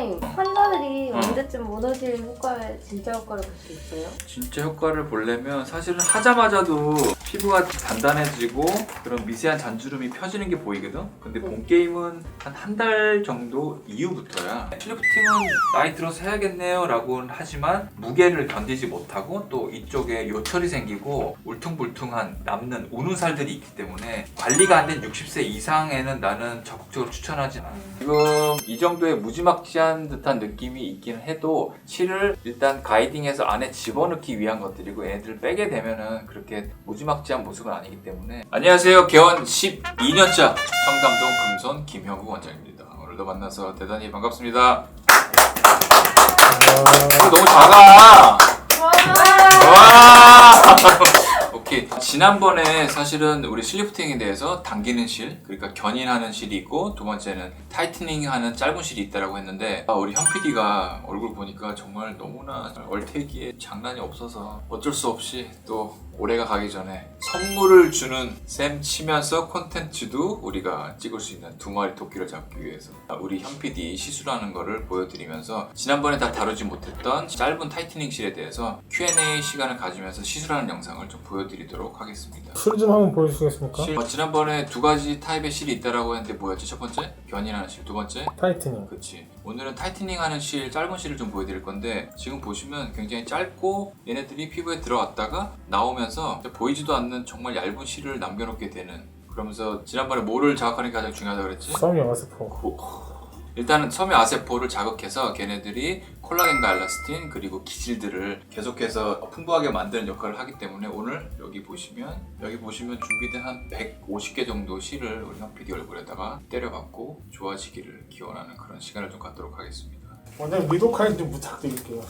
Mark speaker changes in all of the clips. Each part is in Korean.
Speaker 1: 원장님, 환자들이 언제쯤 모노실 효과를 진짜 효과를 볼 수 있어요?
Speaker 2: 진짜 효과를 보려면 사실은 하자마자도 피부가 단단해지고 그런 미세한 잔주름이 펴지는 게 보이거든? 근데 본 게임은 한 달 정도 이후부터야. 실리프팅은 나이 들어서 해야겠네요 라고는 하지만 무게를 견디지 못하고 또 이쪽에 요철이 생기고 울퉁불퉁한 남는 우는살들이 있기 때문에 관리가 안 된 60세 이상에는 나는 적극적으로 추천하지 않아. 지금 이 정도의 무지막지한 듯한 느낌이 있긴 해도 실을 일단 가이딩해서 안에 집어넣기 위한 것들이고 얘네들을 빼게 되면은 그렇게 무지막지한 모습은 아니기 때문에. 안녕하세요. 개원 12년차 청담동 금손 김형구 원장입니다. 오늘도 만나서 대단히 반갑습니다. 너무 작아. 와. 오케이. 지난번에 사실은 우리 실리프팅에 대해서 당기는 실, 그러니까 견인하는 실이 있고 두 번째는 타이트닝하는 짧은 실이 있다라고 했는데 우리 현 PD가 얼굴 보니까 정말 너무나 얼태기에 장난이 없어서 어쩔 수 없이 또 올해가 가기 전에 선물을 주는 셈 치면서 콘텐츠도 우리가 찍을 수 있는 두 마리 토끼를 잡기 위해서 우리 현 PD 시술하는 거를 보여드리면서 지난번에 다 다루지 못했던 짧은 타이트닝 실에 대해서 Q&A 시간을 가지면서 시술하는 영상을 좀 보여드리도록 하겠습니다.
Speaker 3: 실 좀 한번 보여주시겠습니까?
Speaker 2: 지난번에 두 가지 타입의 실이 있다라고 했는데 뭐였지? 첫 번째? 견인하는 실. 두 번째?
Speaker 3: 타이트닝.
Speaker 2: 그치. 오늘은 타이트닝 하는 실, 짧은 실을 좀 보여드릴 건데 지금 보시면 굉장히 짧고 얘네들이 피부에 들어갔다가 나오면서 보이지도 않는 정말 얇은 실을 남겨놓게 되는, 그러면서 지난번에 뭐를 자극하는 게 가장 중요하다고 그랬지?
Speaker 3: 섬유화세포.
Speaker 2: 일단은 섬유아세포를 자극해서 걔네들이 콜라겐과 엘라스틴 그리고 기질들을 계속해서 풍부하게 만드는 역할을 하기 때문에 오늘 여기 보시면 준비된 한 150개 정도 실을 우리 현 PD 얼굴에다가 때려박고 좋아지기를 기원하는 그런 시간을 좀 갖도록 하겠습니다.
Speaker 3: 원장님 리도카인 좀 부탁드릴게요.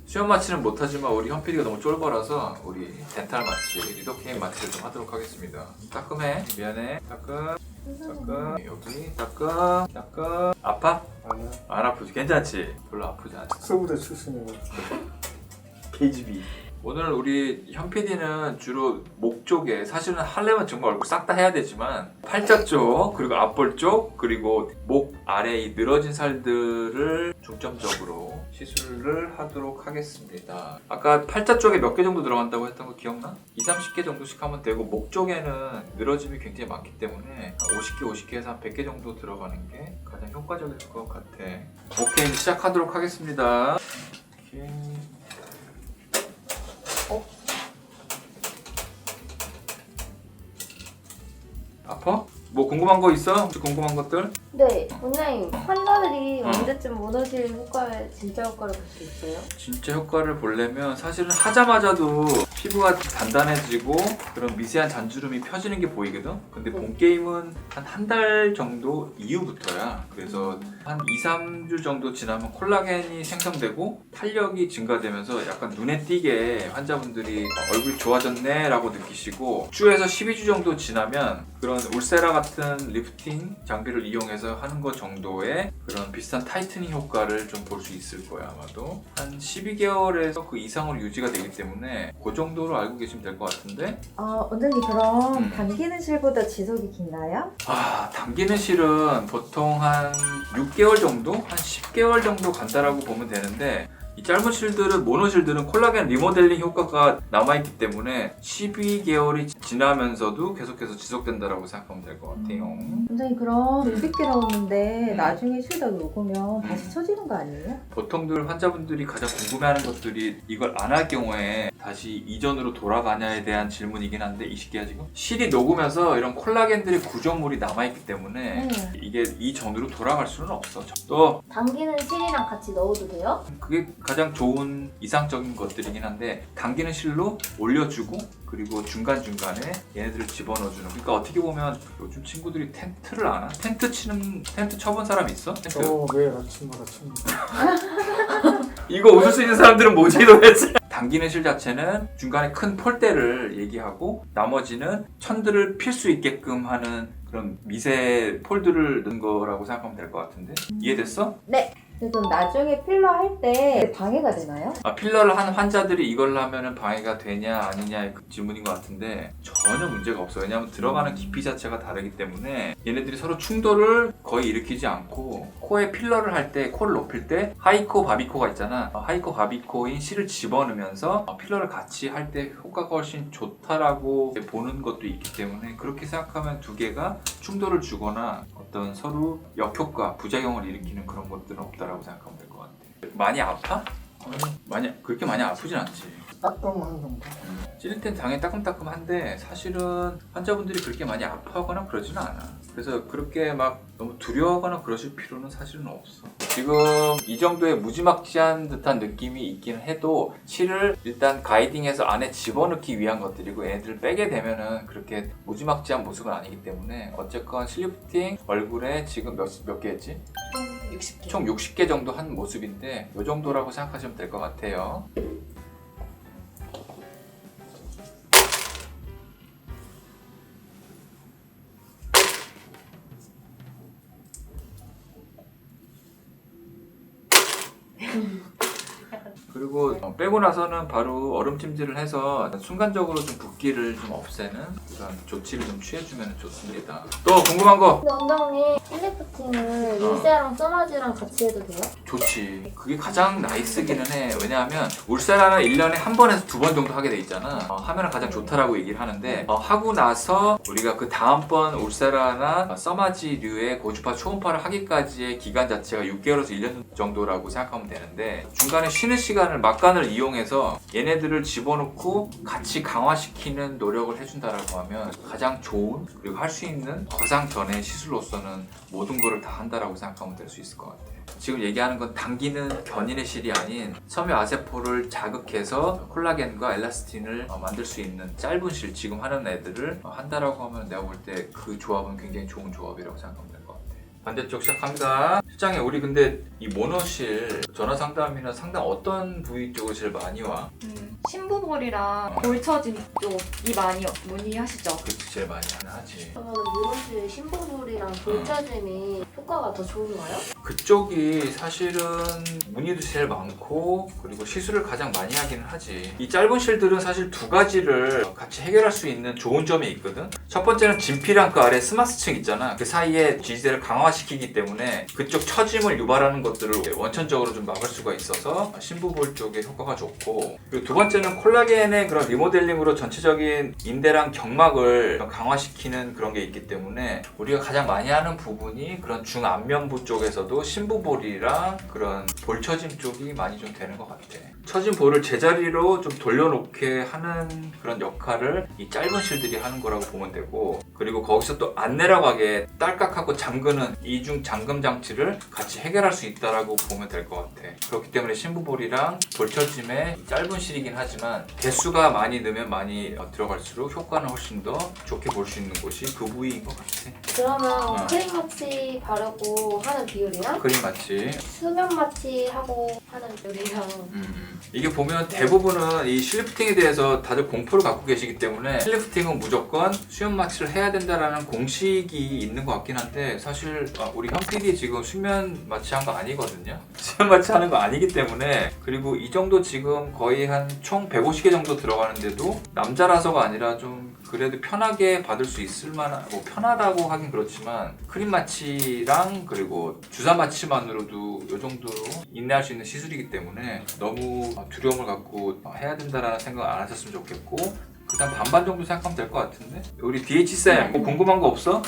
Speaker 2: 수염 마취는 못하지만 우리 현 PD가 너무 쫄보라서 우리 덴탈 마취, 리도케인 마취를 좀 하도록 하겠습니다. 따끔해. 미안해. 따끔. 여기 따끔. 아파?
Speaker 3: 아니요.
Speaker 2: 안 아프지? 괜찮지? 별로 아프지 않지?
Speaker 3: 특수부대 출신이에요.
Speaker 2: KGB. 오늘 우리 현 PD는 주로 목 쪽에, 사실은 하려면 정말 얼굴 싹 다 해야 되지만 팔자 쪽, 그리고 앞볼 쪽, 그리고 목 아래 이 늘어진 살들을 중점적으로 시술을 하도록 하겠습니다. 아까 팔자 쪽에 몇 개 정도 들어간다고 했던 거 기억나? 20-30개 정도씩 하면 되고 목 쪽에는 늘어짐이 굉장히 많기 때문에 50개에서 한 100개 정도 들어가는 게 가장 효과적일 것 같아. 오케이, 시작하도록 하겠습니다. 오케이. 아파? 뭐 궁금한 거 있어? 혹시 궁금한 것들?
Speaker 1: 네, 원장님, 환자들이 언제쯤 모노실 효과를 진짜 효과를 볼 수 있어요?
Speaker 2: 진짜 효과를 보려면 사실은 하자마자도 피부가 단단해지고 그런 미세한 잔주름이 펴지는 게 보이거든? 근데 본 게임은 한 달 정도 이후부터야. 그래서 한 2-3주 정도 지나면 콜라겐이 생성되고 탄력이 증가되면서 약간 눈에 띄게 환자분들이 얼굴이 좋아졌네 라고 느끼시고, 6주에서 12주 정도 지나면 그런 울세라 같은 리프팅 장비를 이용해서 하는 것 정도의 그런 비슷한 타이트닝 효과를 좀 볼 수 있을 거야. 아마도 한 12개월에서 그 이상으로 유지가 되기 때문에 그 정도로 알고 계시면 될 것 같은데.
Speaker 4: 원장님 그럼 당기는 실보다 지속이 긴가요?
Speaker 2: 당기는 실은 보통 한 6개월 정도? 한 10개월 정도 간다라고 보면 되는데, 이 짧은 실들은, 모노실들은 콜라겐 리모델링 효과가 남아있기 때문에 12개월이 지나면서도 계속해서 지속된다라고 생각하면 될 것 같아요.
Speaker 4: 원장님 그럼 유빗기 나오는데 나중에 실다 녹으면 다시 처지는 거 아니에요?
Speaker 2: 보통들 환자분들이 가장 궁금해하는 것들이 이걸 안 할 경우에 다시 이전으로 돌아가냐에 대한 질문이긴 한데, 이시기야 지금 실이 녹으면서 이런 콜라겐들의 구조물이 남아있기 때문에 이게 이전으로 돌아갈 수는 없어. 또
Speaker 1: 당기는 실이랑 같이 넣어도 돼요?
Speaker 2: 그게 가장 좋은 이상적인 것들이긴 한데, 당기는 실로 올려주고 그리고 중간중간에 얘네들을 집어넣어주는, 그러니까 어떻게 보면 요즘 친구들이 텐트를 안 하나? 텐트 쳐본 사람 있어? 텐트?
Speaker 3: 매일 아침마다 칩니다.
Speaker 2: 이거 웃을 수 있는 사람들은 뭐지 도대체? 당기는 실 자체는 중간에 큰 폴대를 얘기하고 나머지는 천들을 필 수 있게끔 하는 그런 미세 폴드를 넣은 거라고 생각하면 될 것 같은데, 이해됐어?
Speaker 1: 네.
Speaker 4: 그래서 나중에 필러 할 때 방해가 되나요?
Speaker 2: 필러를 한 환자들이 이걸 하면은 방해가 되냐 아니냐의 그 질문인 것 같은데 전혀 문제가 없어요. 왜냐하면 들어가는 깊이 자체가 다르기 때문에 얘네들이 서로 충돌을 거의 일으키지 않고 코에 필러를 할 때 코를 높일 때 하이코 바비코가 있잖아. 하이코 바비코인 실을 집어넣으면서 필러를 같이 할 때 효과가 훨씬 좋다라고 보는 것도 있기 때문에 그렇게 생각하면 두 개가 충돌을 주거나 어떤 서로 역효과, 부작용을 일으키는 그런 것들은 없다라고 생각하면 될 것 같아. 많이 아파? 그렇게 많이 아프진 않지.
Speaker 3: 따끔한 정도.
Speaker 2: 찌를 땐 당연히 따끔따끔한데 사실은 환자분들이 그렇게 많이 아파하거나 그러지는 않아. 그래서 그렇게 막 너무 두려워하거나 그러실 필요는 사실은 없어. 지금 이 정도의 무지막지한 듯한 느낌이 있긴 해도 실을 일단 가이딩해서 안에 집어넣기 위한 것들이고 얘네들을 빼게 되면은 그렇게 무지막지한 모습은 아니기 때문에 어쨌건 실리프팅 얼굴에 지금 몇 개 했지?
Speaker 1: 총 60개.
Speaker 2: 총 60개 정도 한 모습인데 이 정도라고 생각하시면 될 것 같아요. 그리고 빼고 나서는 바로 얼음찜질을 해서 순간적으로 좀 붓기를 좀 없애는 그런 조치를 좀 취해주면 좋습니다. 또 궁금한 거?
Speaker 1: 근데 원장님 실리프팅을 울세랑 써마지랑 같이 해도 돼요?
Speaker 2: 좋지. 그게 가장 나이스기는 해. 왜냐하면 울세라는 1년에 한 번에서 2번 정도 하게 돼 있잖아. 하면 가장 좋다라고 얘기를 하는데 하고 나서 우리가 그 다음번 울세라나 써마지류의 고주파 초음파를 하기까지의 기간 자체가 6개월에서 1년 정도라고 생각하면 되는데 중간에 쉬는 시간을 막간을 이용해서 얘네들을 집어넣고 같이 강화시키는 노력을 해준다라고 하면 가장 좋은 그리고 할 수 있는 거상 전의 시술로서는 모든 거를 다 한다라고 생각하면 될 수 있을 것 같아요. 지금 얘기하는 건 당기는 견인의 실이 아닌 섬유아세포를 자극해서 콜라겐과 엘라스틴을 만들 수 있는 짧은 실 지금 하는 애들을 한다라고 하면 내가 볼 때 그 조합은 굉장히 좋은 조합이라고 생각하면 될 것 같아요. 반대쪽 시작합니다. 실장에 우리 근데 이 모노실 전화 상담이나 상담 어떤 부위 쪽으로 제일 많이 와?
Speaker 5: 심부볼이랑 골처짐 쪽이 많이 문의하시죠.
Speaker 2: 그치 제일 많이 하지.
Speaker 1: 그러면 모노실 심부볼이랑 볼차짐이 효과가 더 좋은가요?
Speaker 2: 그쪽이 사실은 문의도 제일 많고 그리고 시술을 가장 많이 하기는 하지. 이 짧은 실들은 사실 두 가지를 같이 해결할 수 있는 좋은 점이 있거든. 첫 번째는 진피랑 그 아래 스마스층 있잖아. 그 사이에 지지대를 강화시키기 때문에 그쪽 처짐을 유발하는 것들을 원천적으로 좀 막을 수가 있어서 심부볼 쪽에 효과가 좋고, 그리고 두 번째는 콜라겐의 그런 리모델링으로 전체적인 인대랑 경막을 강화시키는 그런 게 있기 때문에 우리가 가장 많이 하는 부분이 그런 중안면부 쪽에서도 심부볼이랑 그런 볼처짐 쪽이 많이 좀 되는 것 같아. 처진 볼을 제자리로 좀 돌려놓게 하는 그런 역할을 이 짧은 실들이 하는 거라고 보면 되고, 그리고 거기서 또 안 내려가게 딸깍하고 잠그는 이중 잠금 장치를 같이 해결할 수 있다라고 보면 될 것 같아. 그렇기 때문에 심부볼이랑 볼처짐의 짧은 실이긴 하지만 개수가 많이 넣으면 많이 들어갈수록 효과는 훨씬 더 좋게 볼 수 있는 곳이 그 부위인 것 같아.
Speaker 1: 그러면 크림 마취 바르고 하는 비율이랑
Speaker 2: 그림 맞지?
Speaker 1: 수면 마취 하고 하는 비율이랑
Speaker 2: 이게 보면 대부분은 이 실리프팅에 대해서 다들 공포를 갖고 계시기 때문에 실리프팅은 무조건 수면 마취를 해야 된다라는 공식이 있는 것 같긴 한데, 사실 우리 현 PD 지금 수면 마취한 거 아니거든요. 수면 마취하는 거 아니기 때문에, 그리고 이 정도 지금 거의 한 총 150개 정도 들어가는데도 남자라서가 아니라 좀 그래도 편하게 받을 수 있을 만한, 뭐 편하다고 하긴 그렇지만 크림 마취랑 그리고 주사 마취만으로도 이 정도로 인내할 수 있는 시술이기 때문에 너무 두려움을 갖고 해야 된다라는 생각 안 하셨으면 좋겠고, 그다음 반반 정도 생각하면 될 것 같은데. 우리 DH쌤 뭐 궁금한 거 없어?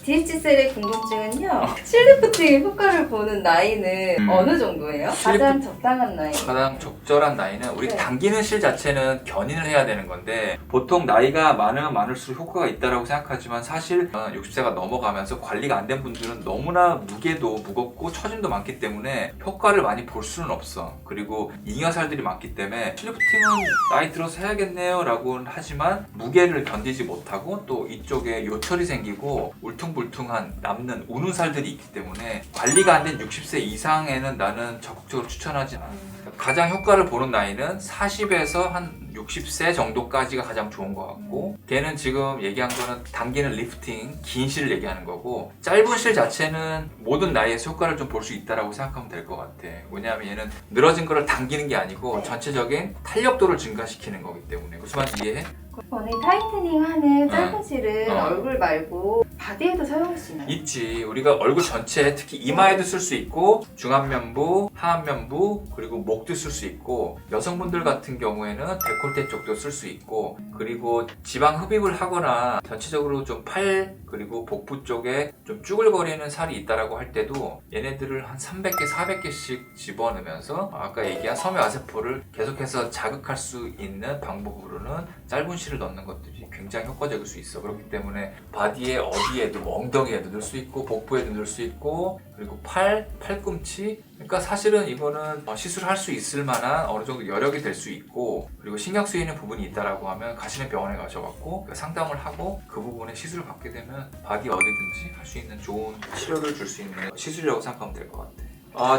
Speaker 4: DH셀의 궁금증은요. 실리프팅 효과를 보는 나이는 어느 정도예요? 가장 적당한 나이.
Speaker 2: 가장 적절한 나이는 우리
Speaker 4: 네.
Speaker 2: 당기는 실 자체는 견인을 해야 되는 건데, 보통 나이가 많으면 많을수록 효과가 있다라고 생각하지만 사실 60세가 넘어가면서 관리가 안 된 분들은 너무나 무게도 무겁고 처짐도 많기 때문에 효과를 많이 볼 수는 없어. 그리고 잉여살들이 많기 때문에 실리프팅은 나이 들어서 해야겠네요 라고는 하지만 무게를 견디지 못하고 또 이쪽에 요철이 생기고 울퉁불퉁한 남는 우는 살들이 있기 때문에 관리가 안 된 60세 이상에는 나는 적극적으로 추천하지 않아. 그러니까 가장 효과를 보는 나이는 40에서 한 60세 정도까지가 가장 좋은 것 같고, 걔는 지금 얘기한 거는 당기는 리프팅, 긴 실을 얘기하는 거고, 짧은 실 자체는 모든 나이에서 효과를 좀 볼 수 있다고 생각하면 될 것 같아. 왜냐하면 얘는 늘어진 거를 당기는 게 아니고
Speaker 4: 네.
Speaker 2: 전체적인 탄력도를 증가시키는 거기 때문에. 무슨 말인지 이해해?
Speaker 4: 언니 타이트닝 하는 짧은
Speaker 2: 어.
Speaker 4: 실은
Speaker 2: 어.
Speaker 4: 얼굴 말고 바디에도 사용할 수 있나요?
Speaker 2: 있지. 우리가 얼굴 전체, 특히 이마에도 쓸 수 있고, 중안면부, 하안면부, 그리고 목도 쓸 수 있고, 여성분들 같은 경우에는 데콜테 쪽도 쓸 수 있고, 그리고 지방 흡입을 하거나 전체적으로 좀 팔, 그리고 복부 쪽에 좀 쭈글거리는 살이 있다라고 할 때도 얘네들을 한 300개, 400개씩 집어넣으면서 아까 얘기한 섬유아세포를 계속해서 자극할 수 있는 방법으로는 짧은 실을 넣는 것들이 굉장히 효과적일 수 있어. 그렇기 때문에 바디에 어디에도, 뭐 엉덩이에도 넣을 수 있고, 복부에도 넣을 수 있고, 그리고 팔꿈치. 그러니까 사실은 이거는 시술할 수 있을 만한 어느 정도 여력이 될 수 있고, 그리고 신경 쓰이는 부분이 있다라고 하면 가시는 병원에 가셔갖고 상담을 하고 그 부분에 시술을 받게 되면 바디 어디든지 할 수 있는 좋은 치료를 줄 수 있는 시술이라고 생각하면 될 것 같아.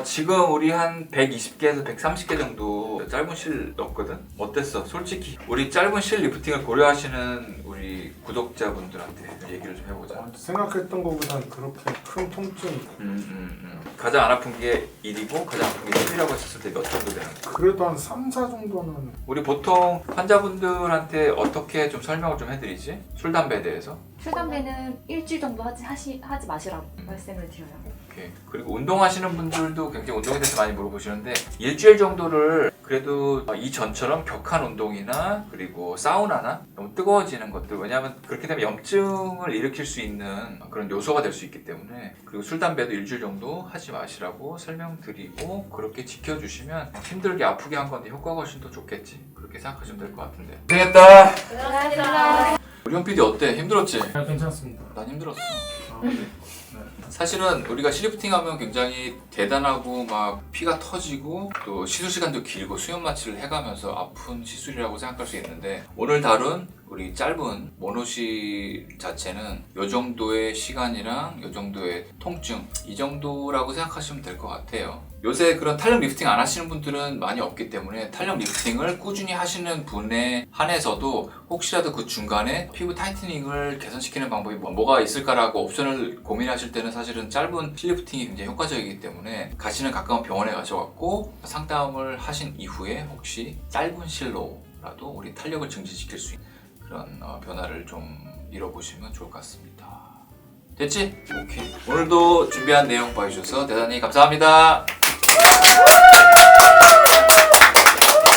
Speaker 2: 지금 우리 한 120개에서 130개 정도 짧은 실 넣었거든? 어땠어? 솔직히 우리 짧은 실 리프팅을 고려하시는 우리 구독자분들한테 얘기를 좀 해보자.
Speaker 3: 생각했던 것보단 그렇게 큰 통증이.
Speaker 2: 가장 안 아픈 게 1이고 가장 아픈 게 10이라고 했을 때 몇 정도 되는 거야?
Speaker 3: 그래도 한 3, 4 정도는.
Speaker 2: 우리 보통 환자분들한테 어떻게 좀 설명을 좀 해드리지? 술, 담배에 대해서?
Speaker 5: 술, 담배는 일주일 정도 하지 마시라고 말씀을 드려요.
Speaker 2: 오케이. 그리고 운동하시는 분들도 굉장히 운동에 대해서 많이 물어보시는데, 일주일 정도를 그래도 이전처럼 격한 운동이나 그리고 사우나나 너무 뜨거워지는 것들, 왜냐하면 그렇게 되면 염증을 일으킬 수 있는 그런 요소가 될 수 있기 때문에, 그리고 술, 담배도 일주일 정도 하지 마시라고 설명드리고 그렇게 지켜주시면 힘들게 아프게 한 건데 효과가 훨씬 더 좋겠지. 그렇게 생각하시면 될 것 같은데. 고생했다.
Speaker 1: 감사합니다.
Speaker 2: 우리 현 PD 어때? 힘들었지?
Speaker 3: 괜찮습니다.
Speaker 2: 난 힘들었어.
Speaker 3: 그래.
Speaker 2: 사실은 우리가 실리프팅 하면 굉장히 대단하고 막 피가 터지고 또 시술 시간도 길고 수면 마취를 해가면서 아픈 시술이라고 생각할 수 있는데, 오늘 다룬 우리 짧은 모노실 자체는 이 정도의 시간이랑 이 정도의 통증, 이 정도라고 생각하시면 될 것 같아요. 요새 그런 탄력 리프팅 안 하시는 분들은 많이 없기 때문에 탄력 리프팅을 꾸준히 하시는 분에 한해서도 혹시라도 그 중간에 피부 타이트닝을 개선시키는 방법이 뭐가 있을까라고 옵션을 고민하실 때는 사실은 짧은 실리프팅이 굉장히 효과적이기 때문에 가시는 가까운 병원에 가셔갖고 상담을 하신 이후에 혹시 짧은 실로라도 우리 탄력을 증진시킬 수 있는 그런 변화를 좀 이뤄보시면 좋을 것 같습니다. 됐지? 오케이. 오늘도 준비한 내용 봐주셔서 대단히 감사합니다.